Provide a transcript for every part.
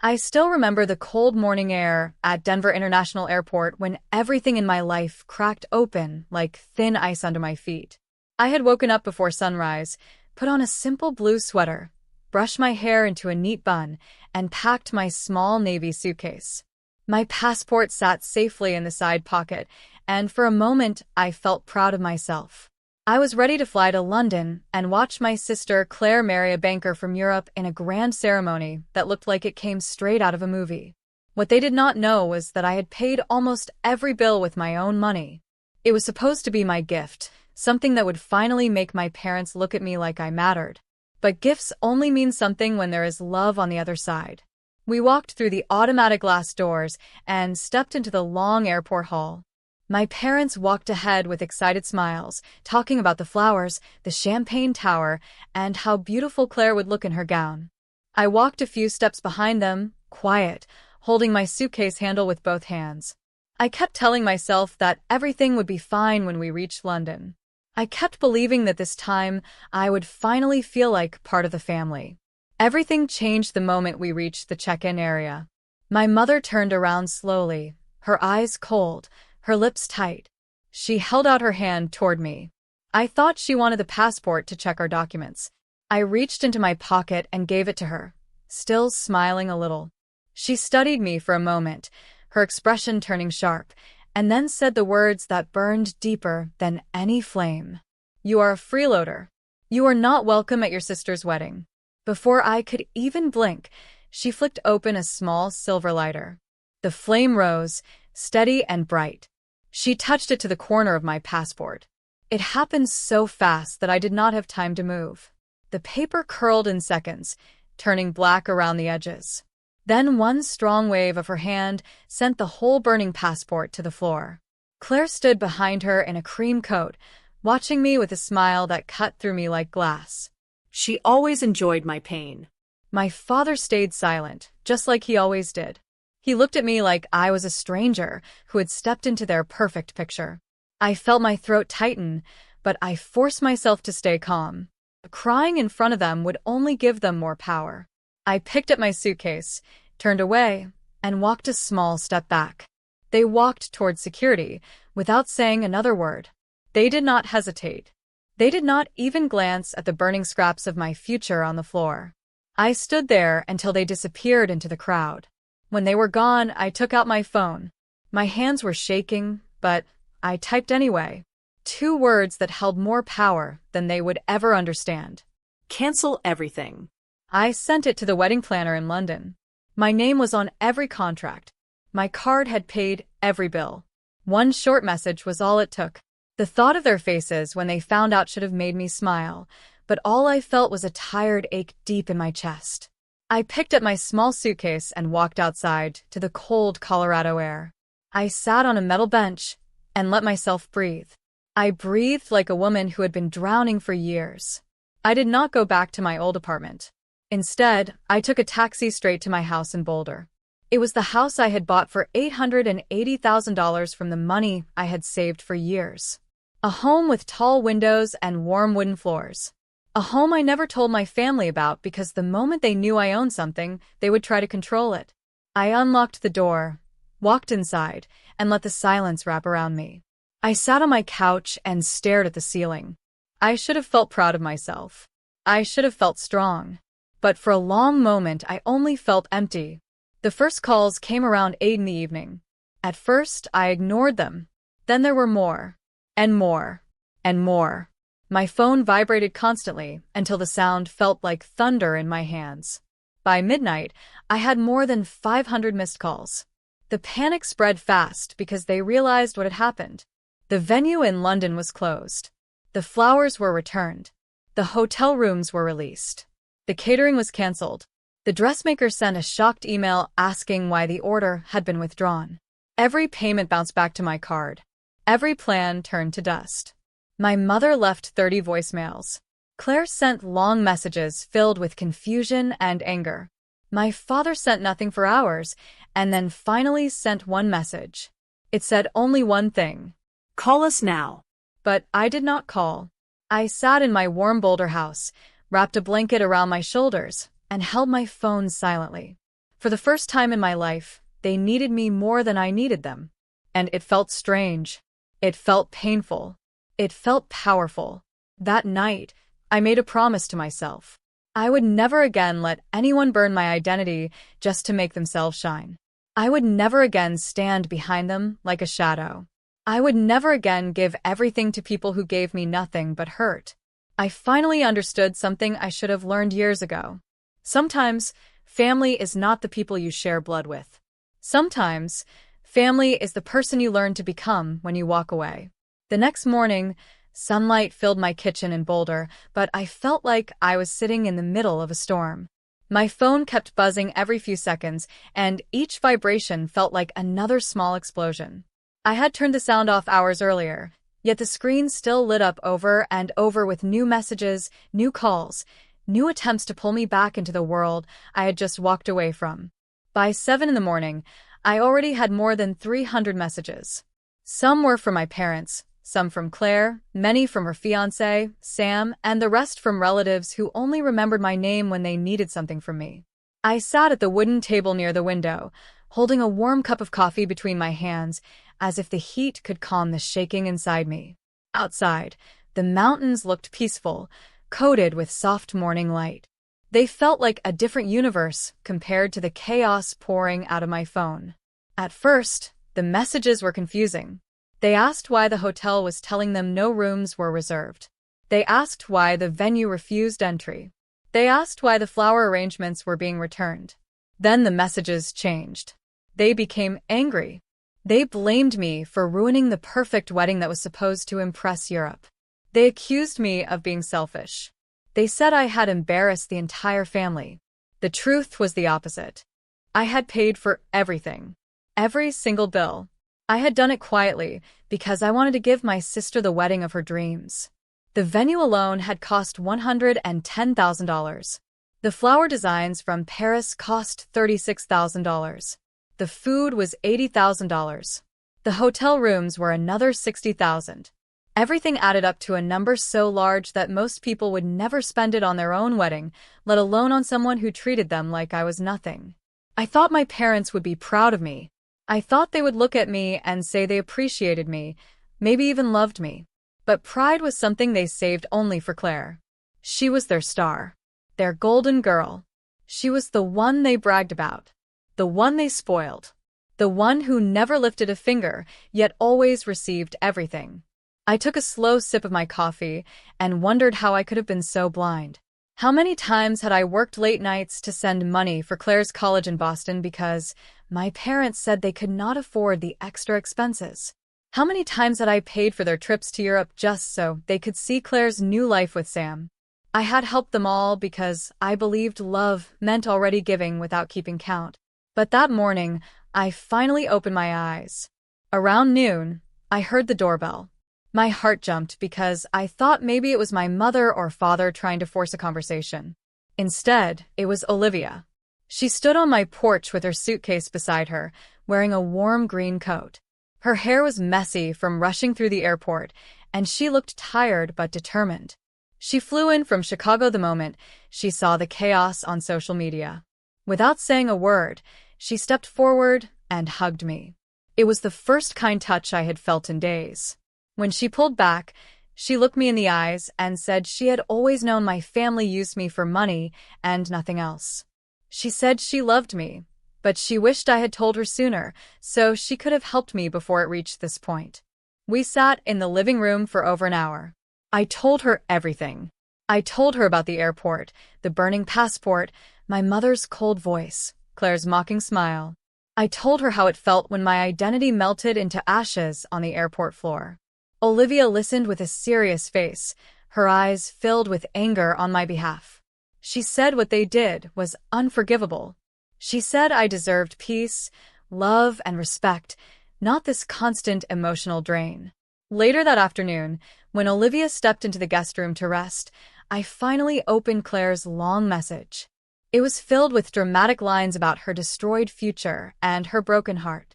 I still remember the cold morning air at Denver International Airport when everything in my life cracked open like thin ice under my feet. I had woken up before sunrise, put on a simple blue sweater, brushed my hair into a neat bun, and packed my small navy suitcase. My passport sat safely in the side pocket, and for a moment I felt proud of myself. I was ready to fly to London and watch my sister Claire marry a banker from Europe in a grand ceremony that looked like it came straight out of a movie. What they did not know was that I had paid almost every bill with my own money. It was supposed to be my gift, something that would finally make my parents look at me like I mattered. But gifts only mean something when there is love on the other side. We walked through the automatic glass doors and stepped into the long airport hall. My parents walked ahead with excited smiles, talking about the flowers, the champagne tower, and how beautiful Claire would look in her gown. I walked a few steps behind them, quiet, holding my suitcase handle with both hands. I kept telling myself that everything would be fine when we reached London. I kept believing that this time I would finally feel like part of the family. Everything changed the moment we reached the check-in area. My mother turned around slowly, her eyes cold, her lips tight. She held out her hand toward me. I thought she wanted the passport to check our documents. I reached into my pocket and gave it to her, still smiling a little. She studied me for a moment, her expression turning sharp, and then said the words that burned deeper than any flame. "You are a freeloader. You are not welcome at your sister's wedding." Before I could even blink, she flicked open a small silver lighter. The flame rose, steady and bright. She touched it to the corner of my passport. It happened so fast that I did not have time to move. The paper curled in seconds, turning black around the edges. Then one strong wave of her hand sent the whole burning passport to the floor. Claire stood behind her in a cream coat, watching me with a smile that cut through me like glass. She always enjoyed my pain. My father stayed silent, just like he always did. He looked at me like I was a stranger who had stepped into their perfect picture. I felt my throat tighten, but I forced myself to stay calm. Crying in front of them would only give them more power. I picked up my suitcase, turned away, and walked a small step back. They walked toward security without saying another word. They did not hesitate. They did not even glance at the burning scraps of my future on the floor. I stood there until they disappeared into the crowd. When they were gone, I took out my phone. My hands were shaking, but I typed anyway. 2 words that held more power than they would ever understand. Cancel everything. I sent it to the wedding planner in London. My name was on every contract. My card had paid every bill. One short message was all it took. The thought of their faces when they found out should have made me smile, but all I felt was a tired ache deep in my chest. I picked up my small suitcase and walked outside to the cold Colorado air. I sat on a metal bench and let myself breathe. I breathed like a woman who had been drowning for years. I did not go back to my old apartment. Instead, I took a taxi straight to my house in Boulder. It was the house I had bought for $880,000 from the money I had saved for years. A home with tall windows and warm wooden floors. A home I never told my family about because the moment they knew I owned something, they would try to control it. I unlocked the door, walked inside, and let the silence wrap around me. I sat on my couch and stared at the ceiling. I should have felt proud of myself. I should have felt strong. But for a long moment, I only felt empty. The first calls came around 8 in the evening. At first, I ignored them. Then there were more, and more, and more. My phone vibrated constantly until the sound felt like thunder in my hands. By midnight, I had more than 500 missed calls. The panic spread fast because they realized what had happened. The venue in London was closed. The flowers were returned. The hotel rooms were released. The catering was canceled. The dressmaker sent a shocked email asking why the order had been withdrawn. Every payment bounced back to my card. Every plan turned to dust. My mother left 30 voicemails. Claire sent long messages filled with confusion and anger. My father sent nothing for hours, and then finally sent one message. It said only one thing. Call us now. But I did not call. I sat in my warm Boulder house, wrapped a blanket around my shoulders, and held my phone silently. For the first time in my life, they needed me more than I needed them. And it felt strange. It felt painful. It felt powerful. That night, I made a promise to myself. I would never again let anyone burn my identity just to make themselves shine. I would never again stand behind them like a shadow. I would never again give everything to people who gave me nothing but hurt. I finally understood something I should have learned years ago. Sometimes, family is not the people you share blood with. Sometimes, family is the person you learn to become when you walk away. The next morning, sunlight filled my kitchen in Boulder, but I felt like I was sitting in the middle of a storm. My phone kept buzzing every few seconds, and each vibration felt like another small explosion. I had turned the sound off hours earlier, yet the screen still lit up over and over with new messages, new calls, new attempts to pull me back into the world I had just walked away from. By 7 in the morning, I already had more than 300 messages. Some were from my parents, some from Claire, many from her fiancé, Sam, and the rest from relatives who only remembered my name when they needed something from me. I sat at the wooden table near the window, holding a warm cup of coffee between my hands, as if the heat could calm the shaking inside me. Outside, the mountains looked peaceful, coated with soft morning light. They felt like a different universe compared to the chaos pouring out of my phone. At first, the messages were confusing. They asked why the hotel was telling them no rooms were reserved. They asked why the venue refused entry. They asked why the flower arrangements were being returned. Then the messages changed. They became angry. They blamed me for ruining the perfect wedding that was supposed to impress Europe. They accused me of being selfish. They said I had embarrassed the entire family. The truth was the opposite. I had paid for everything. Every single bill. I had done it quietly because I wanted to give my sister the wedding of her dreams. The venue alone had cost $110,000. The flower designs from Paris cost $36,000. The food was $80,000. The hotel rooms were another $60,000. Everything added up to a number so large that most people would never spend it on their own wedding, let alone on someone who treated them like I was nothing. I thought my parents would be proud of me. I thought they would look at me and say they appreciated me, maybe even loved me. But pride was something they saved only for Claire. She was their star, their golden girl. She was the one they bragged about, the one they spoiled, the one who never lifted a finger, yet always received everything. I took a slow sip of my coffee and wondered how I could have been so blind. How many times had I worked late nights to send money for Claire's college in Boston because my parents said they could not afford the extra expenses? How many times had I paid for their trips to Europe just so they could see Claire's new life with Sam? I had helped them all because I believed love meant already giving without keeping count. But that morning, I finally opened my eyes. Around noon, I heard the doorbell. My heart jumped because I thought maybe it was my mother or father trying to force a conversation. Instead, it was Olivia. She stood on my porch with her suitcase beside her, wearing a warm green coat. Her hair was messy from rushing through the airport, and she looked tired but determined. She flew in from Chicago the moment she saw the chaos on social media. Without saying a word, she stepped forward and hugged me. It was the first kind touch I had felt in days. When she pulled back, she looked me in the eyes and said she had always known my family used me for money and nothing else. She said she loved me, but she wished I had told her sooner, so she could have helped me before it reached this point. We sat in the living room for over an hour. I told her everything. I told her about the airport, the burning passport, my mother's cold voice, Claire's mocking smile. I told her how it felt when my identity melted into ashes on the airport floor. Olivia listened with a serious face, her eyes filled with anger on my behalf. She said what they did was unforgivable. She said I deserved peace, love, and respect, not this constant emotional drain. Later that afternoon, when Olivia stepped into the guest room to rest, I finally opened Claire's long message. It was filled with dramatic lines about her destroyed future and her broken heart.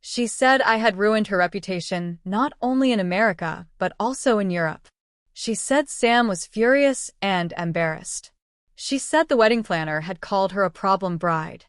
She said I had ruined her reputation not only in America, but also in Europe. She said Sam was furious and embarrassed. She said the wedding planner had called her a problem bride.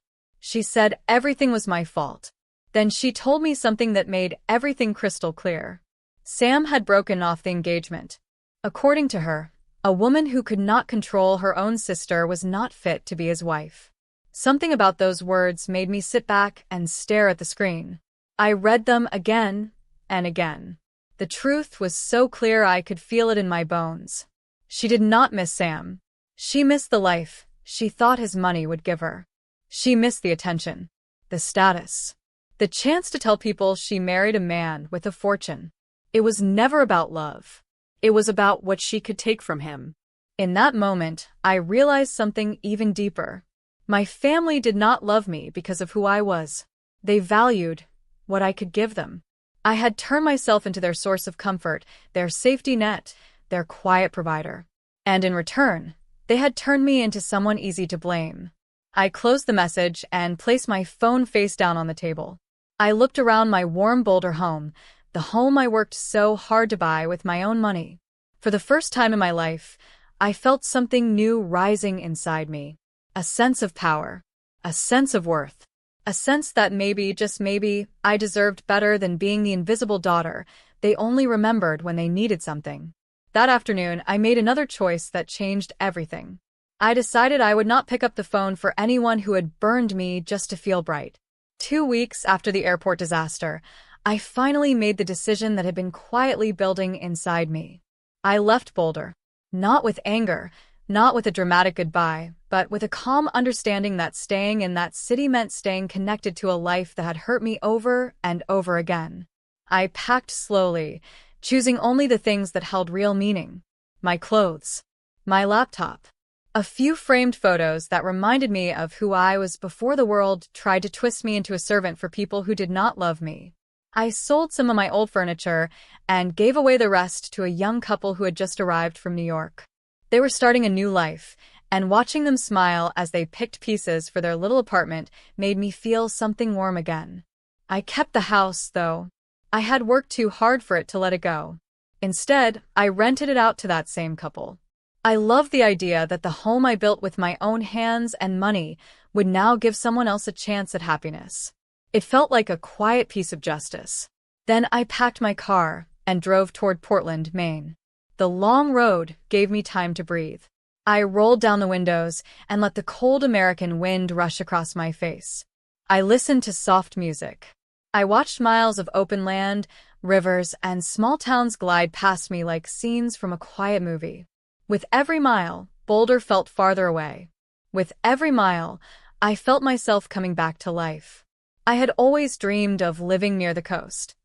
She said everything was my fault. Then she told me something that made everything crystal clear. Sam had broken off the engagement. According to her, a woman who could not control her own sister was not fit to be his wife. Something about those words made me sit back and stare at the screen. I read them again and again. The truth was so clear I could feel it in my bones. She did not miss Sam. She missed the life she thought his money would give her. She missed the attention, the status, the chance to tell people she married a man with a fortune. It was never about love. It was about what she could take from him. In that moment, I realized something even deeper. My family did not love me because of who I was. They valued what I could give them. I had turned myself into their source of comfort, their safety net, their quiet provider. And in return, they had turned me into someone easy to blame. I closed the message and placed my phone face down on the table. I looked around my warm Boulder home, the home I worked so hard to buy with my own money. For the first time in my life, I felt something new rising inside me. A sense of power, a sense of worth, a sense that maybe, just maybe, I deserved better than being the invisible daughter they only remembered when they needed something. That afternoon, I made another choice that changed everything. I decided I would not pick up the phone for anyone who had burned me just to feel bright. 2 weeks after the airport disaster, I finally made the decision that had been quietly building inside me. I left Boulder, not with anger, not with a dramatic goodbye, but with a calm understanding that staying in that city meant staying connected to a life that had hurt me over and over again. I packed slowly, choosing only the things that held real meaning. My clothes, my laptop, a few framed photos that reminded me of who I was before the world tried to twist me into a servant for people who did not love me. I sold some of my old furniture and gave away the rest to a young couple who had just arrived from New York. They were starting a new life, and watching them smile as they picked pieces for their little apartment made me feel something warm again. I kept the house, though. I had worked too hard for it to let it go. Instead, I rented it out to that same couple. I loved the idea that the home I built with my own hands and money would now give someone else a chance at happiness. It felt like a quiet piece of justice. Then I packed my car and drove toward Portland, Maine. The long road gave me time to breathe. I rolled down the windows and let the cold American wind rush across my face. I listened to soft music. I watched miles of open land, rivers, and small towns glide past me like scenes from a quiet movie. With every mile, Boulder felt farther away. With every mile, I felt myself coming back to life. I had always dreamed of living near the coast.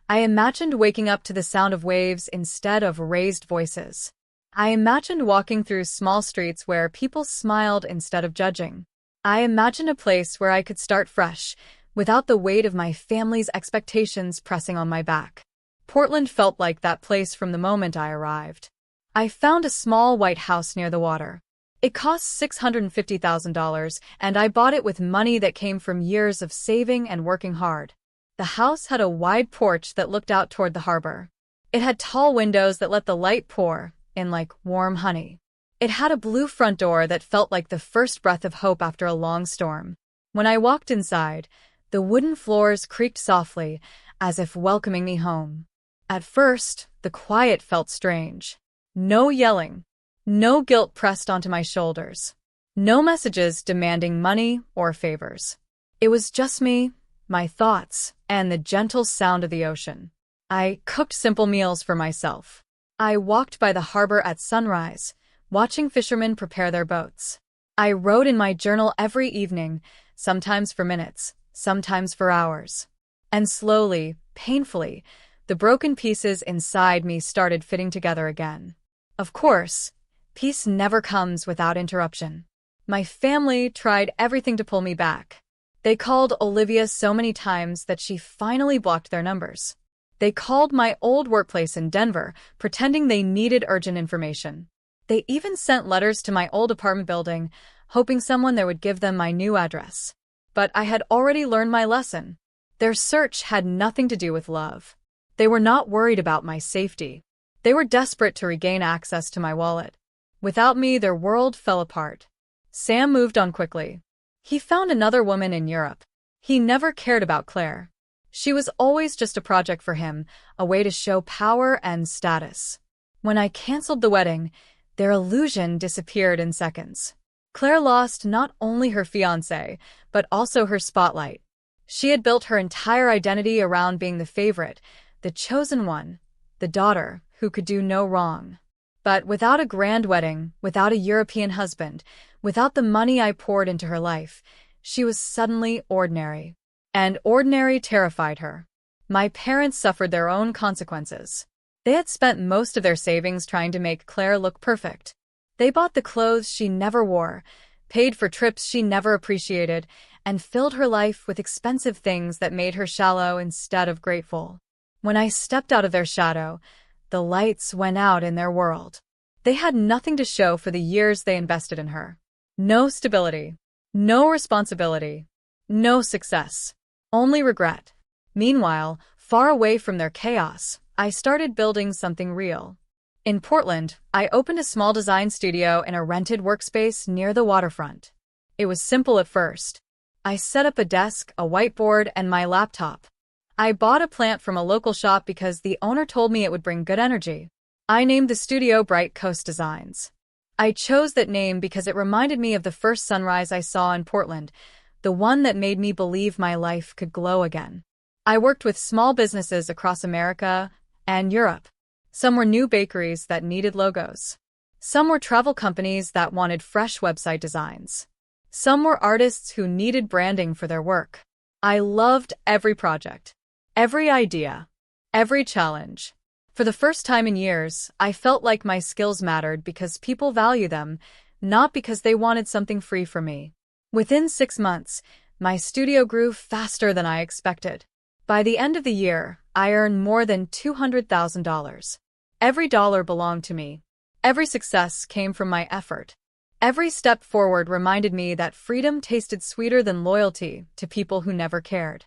I imagined waking up to the sound of waves instead of raised voices. I imagined walking through small streets where people smiled instead of judging. I imagined a place where I could start fresh, without the weight of my family's expectations pressing on my back. Portland felt like that place from the moment I arrived. I found a small white house near the water. It cost $650,000, and I bought it with money that came from years of saving and working hard. The house had a wide porch that looked out toward the harbor. It had tall windows that let the light pour in like warm honey. It had a blue front door that felt like the first breath of hope after a long storm. When I walked inside, the wooden floors creaked softly, as if welcoming me home. At first, the quiet felt strange. No yelling. No guilt pressed onto my shoulders. No messages demanding money or favors. It was just me, my thoughts, and the gentle sound of the ocean. I cooked simple meals for myself. I walked by the harbor at sunrise, watching fishermen prepare their boats. I wrote in my journal every evening, sometimes for minutes, sometimes for hours. And slowly, painfully, the broken pieces inside me started fitting together again. Of course, peace never comes without interruption. My family tried everything to pull me back. They called Olivia so many times that she finally blocked their numbers. They called my old workplace in Denver, pretending they needed urgent information. They even sent letters to my old apartment building, hoping someone there would give them my new address. But I had already learned my lesson. Their search had nothing to do with love. They were not worried about my safety. They were desperate to regain access to my wallet. Without me, their world fell apart. Sam moved on quickly. He found another woman in Europe. He never cared about Claire. She was always just a project for him, a way to show power and status. When I canceled the wedding, their illusion disappeared in seconds. Claire lost not only her fiancé, but also her spotlight. She had built her entire identity around being the favorite, the chosen one, the daughter who could do no wrong. But without a grand wedding, without a European husband, without the money I poured into her life, she was suddenly ordinary. And ordinary terrified her. My parents suffered their own consequences. They had spent most of their savings trying to make Claire look perfect. They bought the clothes she never wore, paid for trips she never appreciated, and filled her life with expensive things that made her shallow instead of grateful. When I stepped out of their shadow, the lights went out in their world. They had nothing to show for the years they invested in her. No stability, no responsibility, no success, only regret. Meanwhile, far away from their chaos, I started building something real. In Portland, I opened a small design studio in a rented workspace near the waterfront. It was simple at first. I set up a desk, a whiteboard, and my laptop. I bought a plant from a local shop because the owner told me it would bring good energy. I named the studio Bright Coast Designs. I chose that name because it reminded me of the first sunrise I saw in Portland, the one that made me believe my life could glow again. I worked with small businesses across America and Europe. Some were new bakeries that needed logos. Some were travel companies that wanted fresh website designs. Some were artists who needed branding for their work. I loved every project, every idea, every challenge. For the first time in years, I felt like my skills mattered because people value them, not because they wanted something free from me. Within 6 months, my studio grew faster than I expected. By the end of the year, I earned more than $200,000. Every dollar belonged to me. Every success came from my effort. Every step forward reminded me that freedom tasted sweeter than loyalty to people who never cared.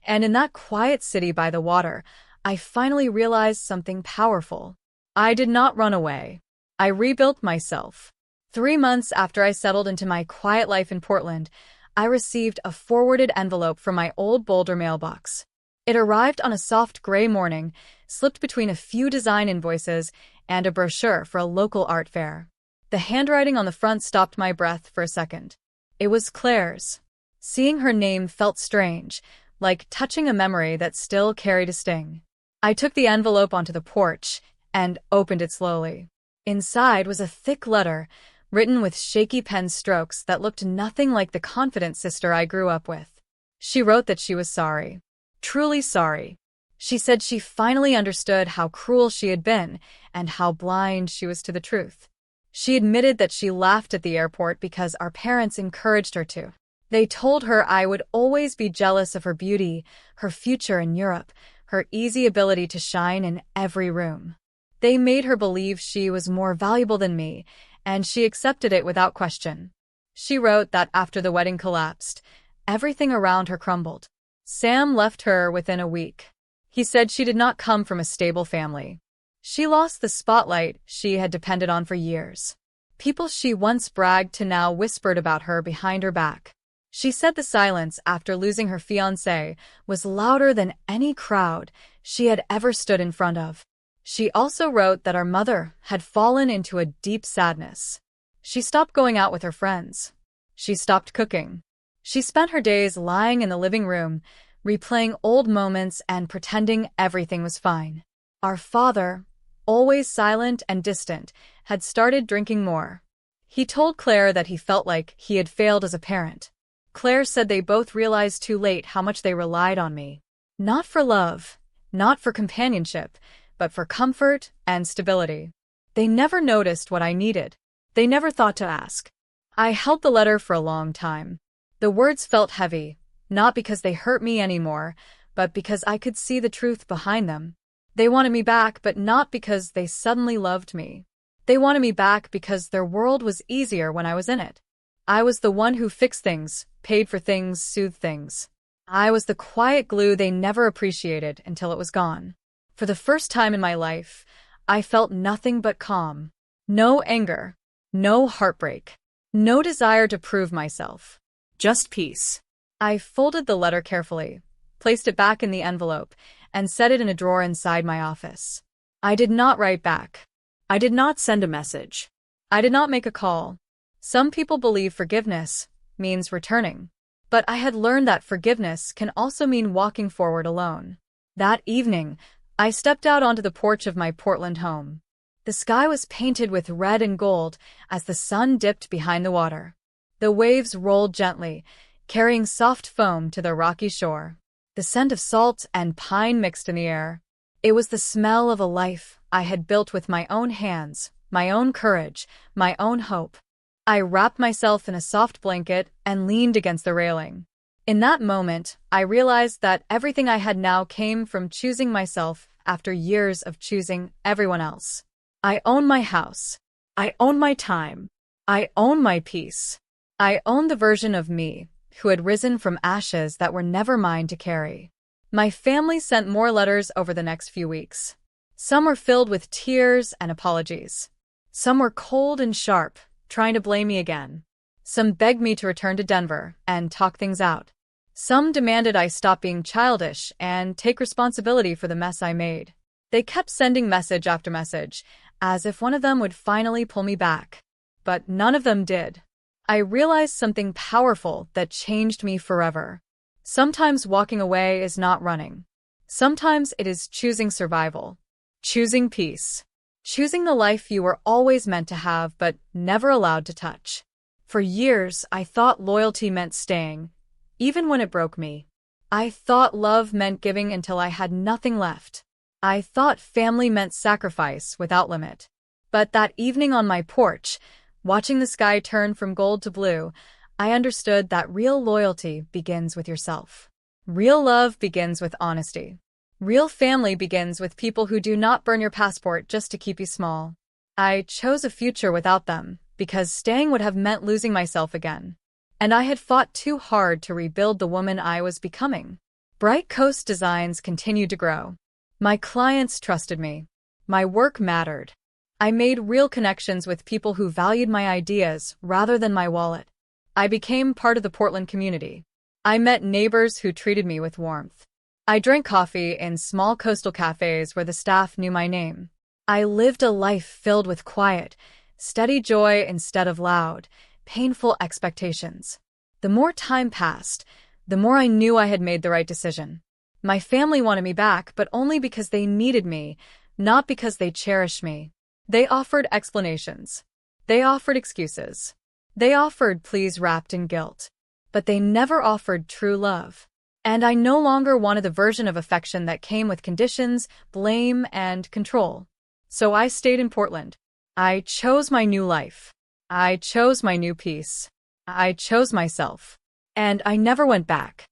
And in that quiet city by the water, I finally realized something powerful. I did not run away. I rebuilt myself. 3 months after I settled into my quiet life in Portland, I received a forwarded envelope from my old Boulder mailbox. It arrived on a soft gray morning, slipped between a few design invoices and a brochure for a local art fair. The handwriting on the front stopped my breath for a second. It was Claire's. Seeing her name felt strange, like touching a memory that still carried a sting. I took the envelope onto the porch and opened it slowly. Inside was a thick letter, written with shaky pen strokes that looked nothing like the confident sister I grew up with. She wrote that she was sorry. Truly sorry. She said she finally understood how cruel she had been and how blind she was to the truth. She admitted that she laughed at the airport because our parents encouraged her to. They told her I would always be jealous of her beauty, her future in Europe, her easy ability to shine in every room. They made her believe she was more valuable than me, and she accepted it without question. She wrote that after the wedding collapsed, everything around her crumbled. Sam left her within a week. He said she did not come from a stable family. She lost the spotlight she had depended on for years. People she once bragged to now whispered about her behind her back. She said the silence after losing her fiancé was louder than any crowd she had ever stood in front of. She also wrote that our mother had fallen into a deep sadness. She stopped going out with her friends. She stopped cooking. She spent her days lying in the living room, replaying old moments and pretending everything was fine. Our father, always silent and distant, had started drinking more. He told Claire that he felt like he had failed as a parent. Claire said they both realized too late how much they relied on me. Not for love, not for companionship, but for comfort and stability. They never noticed what I needed. They never thought to ask. I held the letter for a long time. The words felt heavy, not because they hurt me anymore, but because I could see the truth behind them. They wanted me back, but not because they suddenly loved me. They wanted me back because their world was easier when I was in it. I was the one who fixed things, paid for things, soothed things. I was the quiet glue they never appreciated until it was gone. For the first time in my life, I felt nothing but calm. No anger, no heartbreak, no desire to prove myself. Just peace. I folded the letter carefully, placed it back in the envelope, and set it in a drawer inside my office. I did not write back. I did not send a message. I did not make a call. Some people believe forgiveness means returning. But I had learned that forgiveness can also mean walking forward alone. That evening, I stepped out onto the porch of my Portland home. The sky was painted with red and gold as the sun dipped behind the water. The waves rolled gently, carrying soft foam to the rocky shore. The scent of salt and pine mixed in the air. It was the smell of a life I had built with my own hands, my own courage, my own hope. I wrapped myself in a soft blanket and leaned against the railing. In that moment, I realized that everything I had now came from choosing myself after years of choosing everyone else. I own my house. I own my time. I own my peace. I own the version of me who had risen from ashes that were never mine to carry. My family sent more letters over the next few weeks. Some were filled with tears and apologies. Some were cold and sharp, trying to blame me again. Some begged me to return to Denver and talk things out. Some demanded I stop being childish and take responsibility for the mess I made. They kept sending message after message, as if one of them would finally pull me back. But none of them did. I realized something powerful that changed me forever. Sometimes walking away is not running. Sometimes it is choosing survival, choosing peace, choosing the life you were always meant to have but never allowed to touch. For years, I thought loyalty meant staying, even when it broke me. I thought love meant giving until I had nothing left. I thought family meant sacrifice without limit. But that evening on my porch, watching the sky turn from gold to blue, I understood that real loyalty begins with yourself. Real love begins with honesty. Real family begins with people who do not burn your passport just to keep you small. I chose a future without them, because staying would have meant losing myself again. And I had fought too hard to rebuild the woman I was becoming. Bright Coast Designs continued to grow. My clients trusted me. My work mattered. I made real connections with people who valued my ideas rather than my wallet. I became part of the Portland community. I met neighbors who treated me with warmth. I drank coffee in small coastal cafes where the staff knew my name. I lived a life filled with quiet, steady joy instead of loud, painful expectations. The more time passed, the more I knew I had made the right decision. My family wanted me back, but only because they needed me, not because they cherished me. They offered explanations. They offered excuses. They offered pleas wrapped in guilt. But they never offered true love. And I no longer wanted the version of affection that came with conditions, blame, and control. So I stayed in Portland. I chose my new life. I chose my new peace. I chose myself. And I never went back.